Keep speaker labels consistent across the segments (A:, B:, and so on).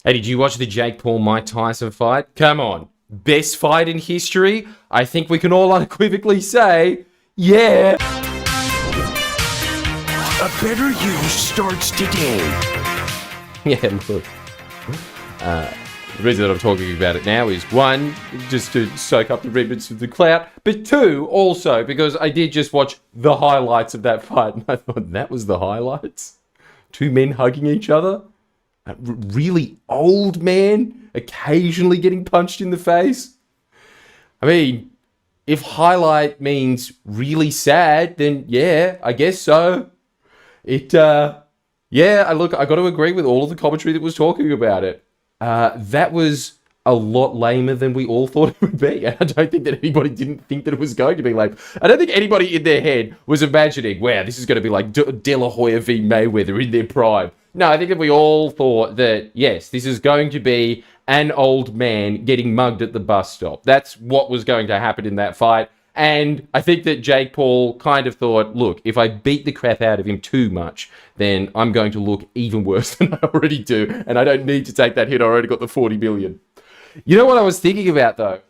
A: Hey, did you watch the Jake Paul-Mike Tyson fight? Come on. Best fight in history? I think we can all unequivocally say, yeah.
B: A better you starts today.
A: Yeah, look. The reason that I'm talking about it now is, one, just to soak up the remnants of the clout, but two, also because I did just watch the highlights of that fight, and I thought that was the highlights? Two men hugging each other? A really old man occasionally getting punched in the face? I mean, if highlight means really sad, then yeah, I guess so. Yeah, I got to agree with all of the commentary that was talking about it. That was a lot lamer than we all thought it would be. And I don't think that anybody didn't think that it was going to be lame. I don't think anybody in their head was imagining, wow, this is going to be like De La Hoya v. Mayweather in their prime. No, I think that we all thought that, yes, this is going to be an old man getting mugged at the bus stop. That's what was going to happen in that fight. And I think that Jake Paul kind of thought, look, if I beat the crap out of him too much, then I'm going to look even worse than I already do. And I don't need to take that hit. I already got the 40 million. You know what I was thinking about, though?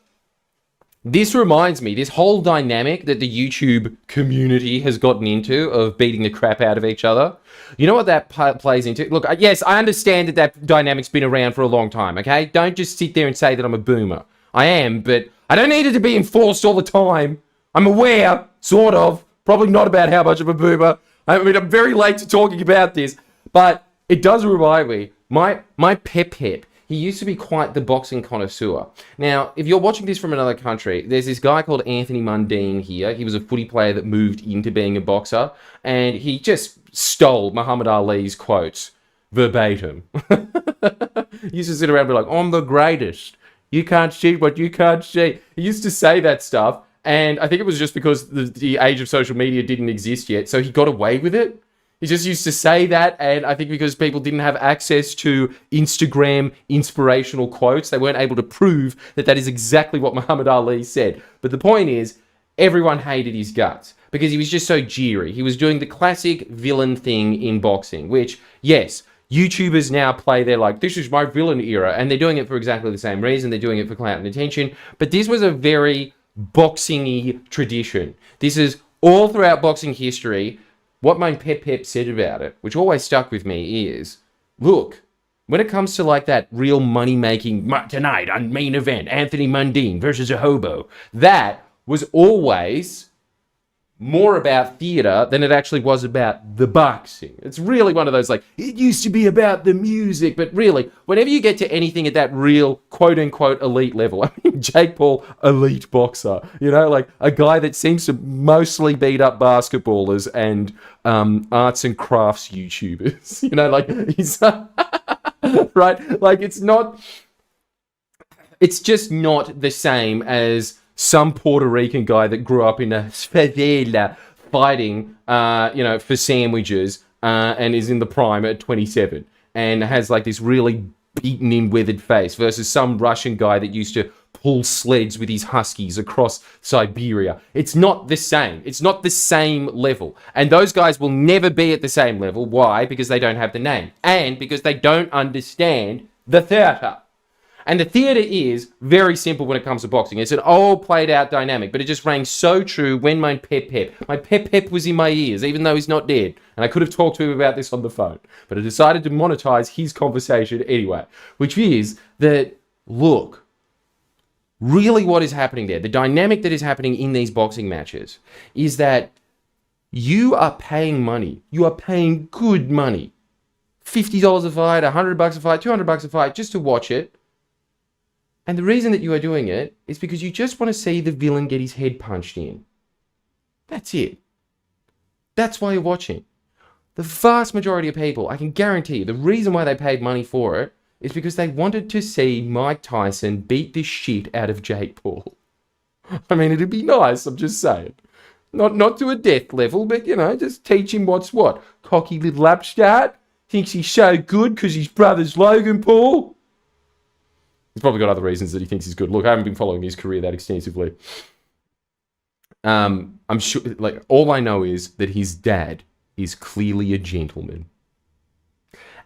A: This reminds me, this whole dynamic that the YouTube community has gotten into of beating the crap out of each other. You know what that plays into? Look, yes, I understand that that dynamic's been around for a long time, okay? Don't just sit there and say that I'm a boomer. I am, but I don't need it to be enforced all the time. I'm aware, sort of, probably not about how much of a boomer. I mean, I'm very late to talking about this, but it does remind me, my Pep, he used to be quite the boxing connoisseur. Now, if you're watching this from another country, there's this guy called Anthony Mundine here. He was a footy player that moved into being a boxer, and he just stole Muhammad Ali's quotes verbatim. He used to sit around and be like, I'm the greatest. You can't cheat what you can't cheat. He used to say that stuff, and I think it was just because the age of social media didn't exist yet, so he got away with it. He just used to say that, and I think because people didn't have access to Instagram inspirational quotes, they weren't able to prove that that is exactly what Muhammad Ali said. But the point is, everyone hated his guts because he was just so jeery. He was doing the classic villain thing in boxing, which, yes, YouTubers now play their like, this is my villain era, and they're doing it for exactly the same reason. They're doing it for clout and attention, but this was a very boxing-y tradition. This is all throughout boxing history. What my Pep said about it, which always stuck with me, is, look, when it comes to like that real money-making, tonight on main event, Anthony Mundine versus a hobo, that was always more about theatre than it actually was about the boxing. It's really one of those, like, it used to be about the music, but really, whenever you get to anything at that real quote-unquote elite level, I mean, Jake Paul, elite boxer, you know, like a guy that seems to mostly beat up basketballers and arts and crafts YouTubers, you know, like, he's, right? Like, it's just not the same as some Puerto Rican guy that grew up in a favela fighting, for sandwiches and is in the prime at 27 and has like this really beaten in, withered face versus some Russian guy that used to pull sleds with his huskies across Siberia. It's not the same. It's not the same level. And those guys will never be at the same level. Why? Because they don't have the name. And because they don't understand the theatre. And the theatre is very simple when it comes to boxing. It's an old, played-out dynamic, but it just rang so true when my Pep was in my ears, even though he's not dead. And I could have talked to him about this on the phone. But I decided to monetize his conversation anyway, which is that, look, really what is happening there, the dynamic that is happening in these boxing matches, is that you are paying money. You are paying good money. $50 a fight, $100 a fight, $200 a fight, just to watch it. And the reason that you are doing it is because you just want to see the villain get his head punched in. That's it. That's why you're watching. The vast majority of people, I can guarantee you, the reason why they paid money for it is because they wanted to see Mike Tyson beat the shit out of Jake Paul. I mean, it'd be nice, I'm just saying. Not to a death level, but, just teach him what's what. Cocky little upstart. Thinks he's so good because his brother's Logan Paul. He's probably got other reasons that he thinks he's good. Look, I haven't been following his career that extensively. I'm sure, like, all I know is that his dad is clearly a gentleman.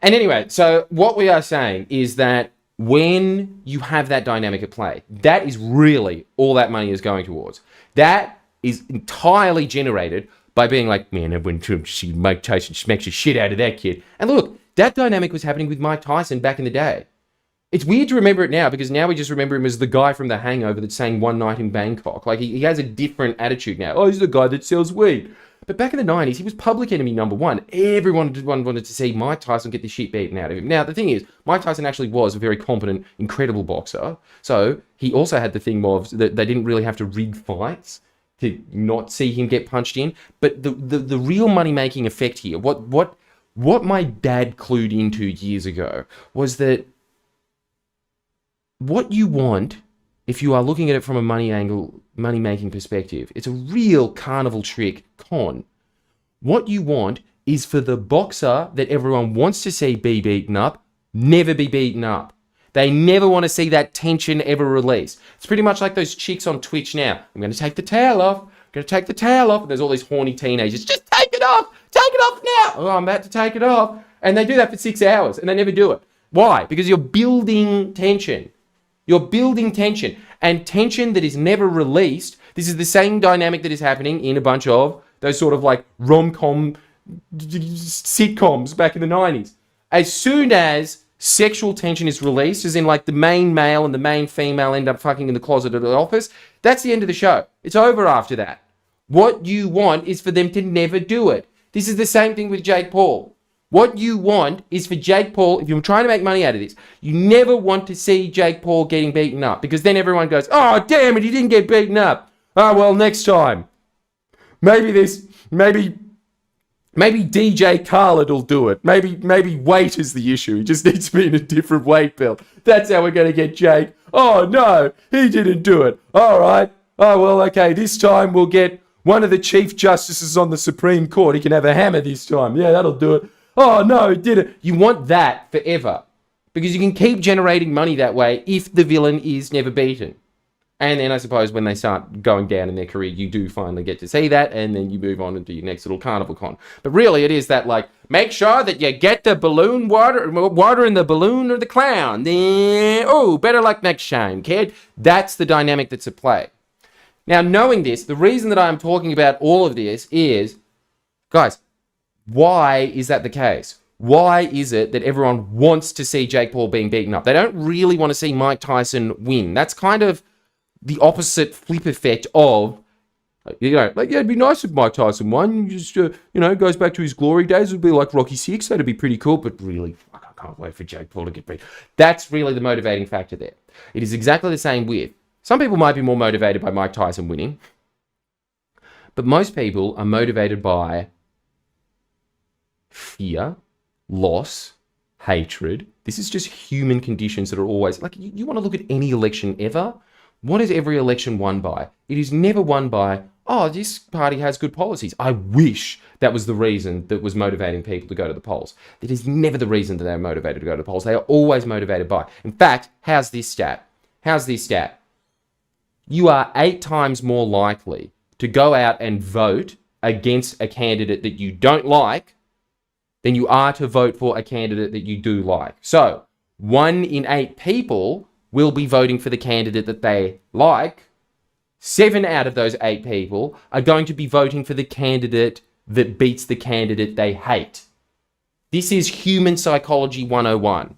A: And anyway, so what we are saying is that when you have that dynamic at play, that is really all that money is going towards. That is entirely generated by being like, man, everyone, Mike Tyson smacks the shit out of that kid. And look, that dynamic was happening with Mike Tyson back in the day. It's weird to remember it now because now we just remember him as the guy from The Hangover that's saying one night in Bangkok. Like, he has a different attitude now. Oh, he's the guy that sells weed. But back in the 90s, he was public enemy number one. Everyone wanted to see Mike Tyson get the shit beaten out of him. Now, the thing is, Mike Tyson actually was a very competent, incredible boxer. So he also had the thing of that they didn't really have to rig fights to not see him get punched in. But the real money-making effect here, what my dad clued into years ago was that what you want, if you are looking at it from a money-making perspective, it's a real carnival trick con. What you want is for the boxer that everyone wants to see be beaten up, never be beaten up. They never want to see that tension ever release. It's pretty much like those chicks on Twitch now. I'm going to take the towel off. I'm going to take the towel off. And there's all these horny teenagers. Just take it off. Take it off now. Oh, I'm about to take it off. And they do that for 6 hours and they never do it. Why? Because you're building tension. You're building tension, and tension that is never released. This is the same dynamic that is happening in a bunch of those sort of like rom-com sitcoms back in the 90s. As soon as sexual tension is released, as in like the main male and the main female end up fucking in the closet at the office, that's the end of the show. It's over after that. What you want is for them to never do it. This is the same thing with Jake Paul. What you want is for Jake Paul, if you're trying to make money out of this, you never want to see Jake Paul getting beaten up because then everyone goes, oh, damn it, he didn't get beaten up. Oh, well, next time. Maybe DJ Khaled will do it. Maybe weight is the issue. He just needs to be in a different weight belt. That's how we're going to get Jake. Oh, no, he didn't do it. All right. Oh, well, okay, this time we'll get one of the Chief Justices on the Supreme Court. He can have a hammer this time. Yeah, that'll do it. Oh, no, it didn't. You want that forever because you can keep generating money that way if the villain is never beaten. And then I suppose when they start going down in their career, you do finally get to see that, and then you move on and do your next little carnival con. But really, it is that, like, make sure that you get the balloon water in the balloon or the clown. Then, oh, better luck next time, kid. That's the dynamic that's at play. Now, knowing this, the reason that I'm talking about all of this is, guys, why is that the case? Why is it that everyone wants to see Jake Paul being beaten up? They don't really want to see Mike Tyson win. That's kind of the opposite flip effect of, you know, like, yeah, it'd be nice if Mike Tyson won. Just, goes back to his glory days. It would be like Rocky VI. That'd be pretty cool. But really, fuck, I can't wait for Jake Paul to get beat. That's really the motivating factor there. It is exactly the same with, some people might be more motivated by Mike Tyson winning, but most people are motivated by fear, loss, hatred. This is just human conditions that are always, like, you want to look at any election ever. What is every election won by? It is never won by, oh, this party has good policies. I wish that was the reason that was motivating people to go to the polls. That is never the reason that they're motivated to go to the polls. They are always motivated by. In fact, how's this stat? You are 8 times more likely to go out and vote against a candidate that you don't like than you are to vote for a candidate that you do like. So, 1 in 8 people will be voting for the candidate that they like. 7 out of those 8 people are going to be voting for the candidate that beats the candidate they hate. This is human psychology 101.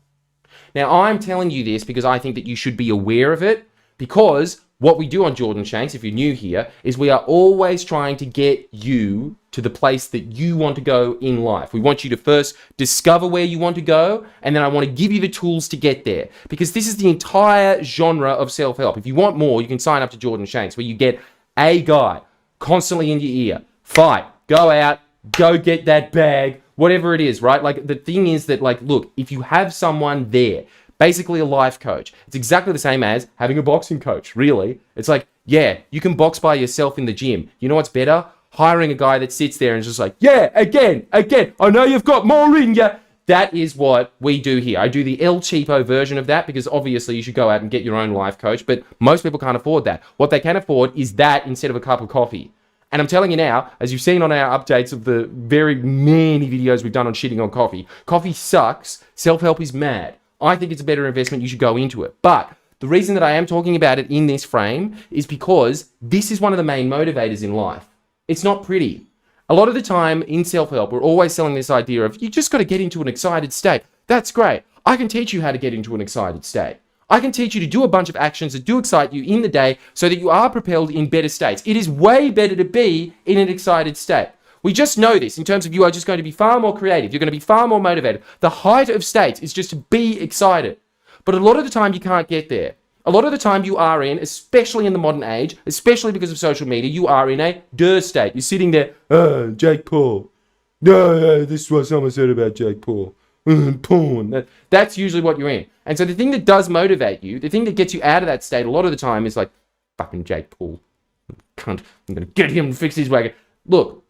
A: Now, I'm telling you this because I think that you should be aware of it, because what we do on Jordan Shanks, if you're new here, is we are always trying to get you to the place that you want to go in life. We want you to first discover where you want to go, and then I want to give you the tools to get there. Because this is the entire genre of self-help. If you want more, you can sign up to Jordan Shanks, where you get a guy constantly in your ear. Fight, go out, go get that bag, whatever it is, right? Like, the thing is that, like, look, if you have someone there, basically a life coach, it's exactly the same as having a boxing coach, really. It's like, yeah, you can box by yourself in the gym. You know what's better? Hiring a guy that sits there and is just like, yeah, again, I know you've got more in you. That is what we do here. I do the El Cheapo version of that, because obviously you should go out and get your own life coach, but most people can't afford that. What they can afford is that instead of a cup of coffee. And I'm telling you now, as you've seen on our updates of the very many videos we've done on shitting on coffee, coffee sucks. Self-help is mad. I think it's a better investment. You should go into it. But the reason that I am talking about it in this frame is because this is one of the main motivators in life. It's not pretty. A lot of the time in self-help, we're always selling this idea of you just got to get into an excited state. That's great. I can teach you how to get into an excited state. I can teach you to do a bunch of actions that do excite you in the day so that you are propelled in better states. It is way better to be in an excited state. We just know this in terms of you are just going to be far more creative. You're going to be far more motivated. The height of states is just to be excited. But a lot of the time you can't get there. A lot of the time you are in, especially in the modern age, especially because of social media, you are in a der state. You're sitting there, Jake Paul. No, this is what someone said about Jake Paul. Porn. That's usually what you're in. And so the thing that does motivate you, the thing that gets you out of that state a lot of the time is like, fucking Jake Paul. Cunt. I'm going to get him to fix his wagon. Look,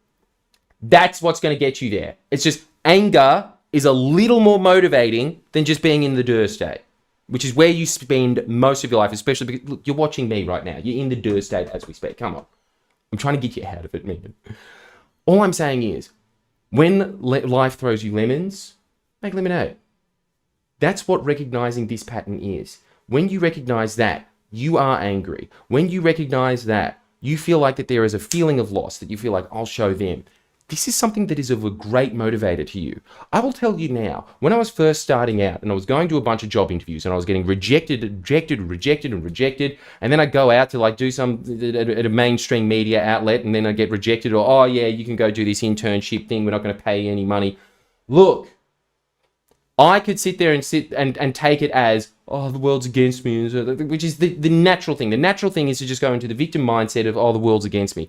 A: that's what's going to get you there. It's just anger is a little more motivating than just being in the der state, which is where you spend most of your life, especially because, look, you're watching me right now. You're in the der state as we speak. Come on. I'm trying to get you out of it, man. All I'm saying is, when life throws you lemons, make lemonade. That's what recognizing this pattern is. When you recognize that, you are angry. When you recognize that, you feel like that there is a feeling of loss, that you feel like, I'll show them. This is something that is of a great motivator to you. I will tell you now, when I was first starting out and I was going to a bunch of job interviews and I was getting rejected, and then I go out to like do some at a mainstream media outlet and then I get rejected, or, oh yeah, you can go do this internship thing, we're not going to pay you any money. Look, I could sit there and take it as, oh, the world's against me, which is the natural thing. The natural thing is to just go into the victim mindset of, oh, the world's against me.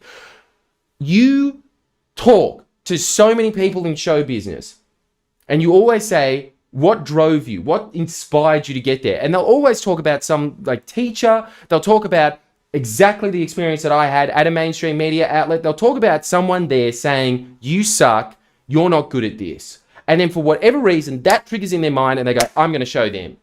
A: You talk to so many people in show business and you always say, what drove you? What inspired you to get there? And they'll always talk about some like teacher. They'll talk about exactly the experience that I had at a mainstream media outlet. They'll talk about someone there saying, you suck, you're not good at this. And then for whatever reason, that triggers in their mind and they go, I'm going to show them.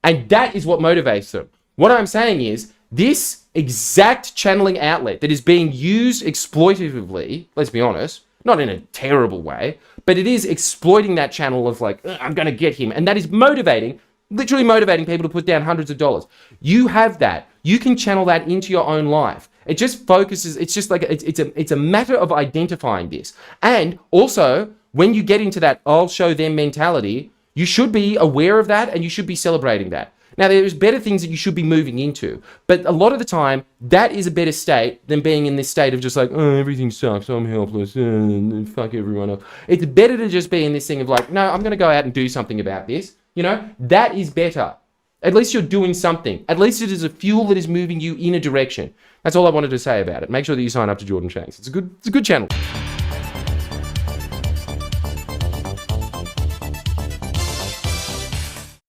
A: And that is what motivates them. What I'm saying is, this exact channeling outlet that is being used exploitatively, let's be honest, not in a terrible way, but it is exploiting that channel of like, I'm going to get him. And that is motivating, literally motivating people to put down hundreds of dollars. You have that. You can channel that into your own life. It just focuses, it's just like, it's a matter of identifying this. And also, when you get into that I'll show them mentality, you should be aware of that and you should be celebrating that. Now, there's better things that you should be moving into, but a lot of the time, that is a better state than being in this state of just like, oh, everything sucks, I'm helpless, fuck everyone up. It's better to just be in this thing of like, no, I'm going to go out and do something about this. You know, that is better. At least you're doing something. At least it is a fuel that is moving you in a direction. That's all I wanted to say about it. Make sure that you sign up to Jordan Shanks. It's a good channel.